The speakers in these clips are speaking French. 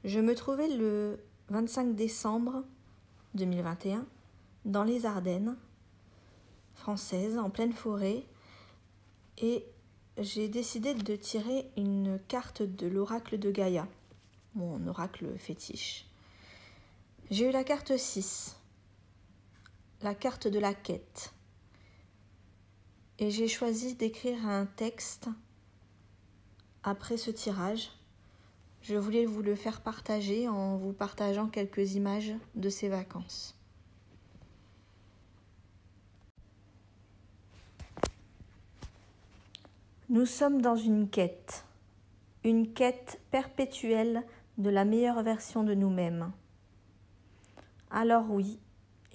Je me trouvais le 25 décembre 2021 dans les Ardennes françaises, en pleine forêt, et j'ai décidé de tirer une carte de l'oracle de Gaïa, mon oracle fétiche. J'ai eu la carte 6, la carte de la quête, et j'ai choisi d'écrire un texte après ce tirage. Je voulais vous le faire partager en vous partageant quelques images de ces vacances. Nous sommes dans une quête perpétuelle de la meilleure version de nous-mêmes. Alors oui,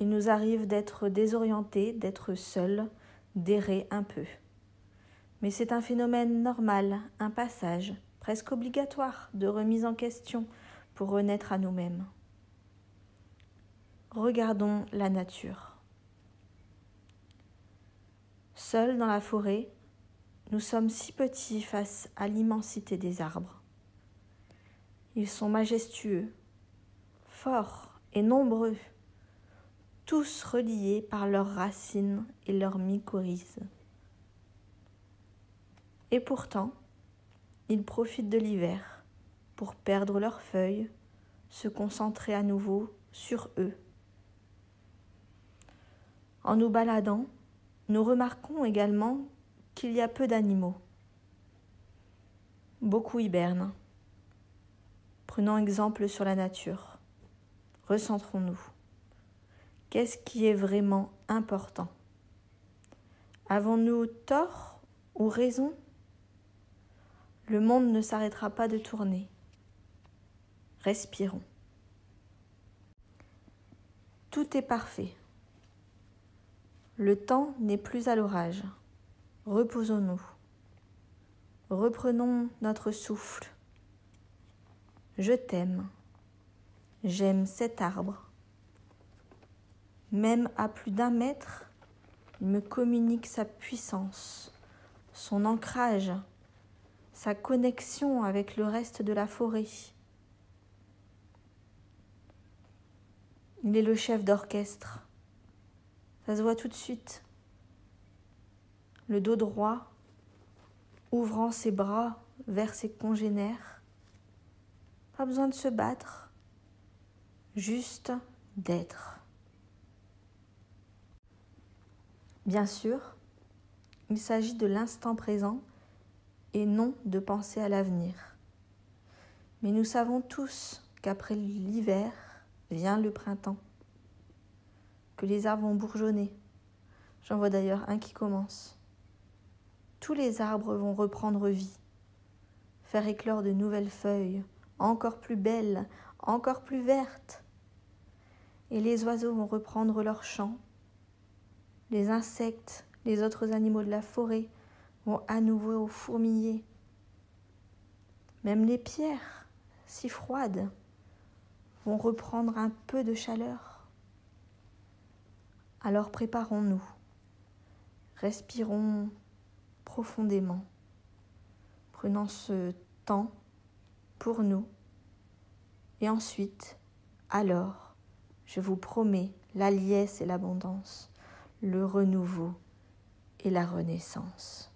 il nous arrive d'être désorientés, d'être seuls, d'errer un peu. Mais c'est un phénomène normal, un passage, presque obligatoire de remise en question pour renaître à nous-mêmes. Regardons la nature. Seuls dans la forêt, nous sommes si petits face à l'immensité des arbres. Ils sont majestueux, forts et nombreux, tous reliés par leurs racines et leurs mycorhizes. Et pourtant, ils profitent de l'hiver pour perdre leurs feuilles, se concentrer à nouveau sur eux. En nous baladant, nous remarquons également qu'il y a peu d'animaux. Beaucoup hibernent. Prenons exemple sur la nature. Recentrons-nous. Qu'est-ce qui est vraiment important ? Avons-nous tort ou raison ? Le monde ne s'arrêtera pas de tourner. Respirons. Tout est parfait. Le temps n'est plus à l'orage. Reposons-nous. Reprenons notre souffle. Je t'aime. J'aime cet arbre. Même à plus d'1 mètre, il me communique sa puissance, son ancrage, sa connexion avec le reste de la forêt. Il est le chef d'orchestre. Ça se voit tout de suite. Le dos droit, ouvrant ses bras vers ses congénères. Pas besoin de se battre, juste d'être. Bien sûr, il s'agit de l'instant présent et non de penser à l'avenir. Mais nous savons tous qu'après l'hiver vient le printemps, que les arbres vont bourgeonner. J'en vois d'ailleurs un qui commence. Tous les arbres vont reprendre vie, faire éclore de nouvelles feuilles, encore plus belles, encore plus vertes. Et les oiseaux vont reprendre leur chant. Les insectes, les autres animaux de la forêt vont à nouveau fourmiller. Même les pierres, si froides, vont reprendre un peu de chaleur. Alors préparons-nous. Respirons profondément. Prenons ce temps pour nous. Et ensuite, alors, je vous promets la liesse et l'abondance, le renouveau et la renaissance.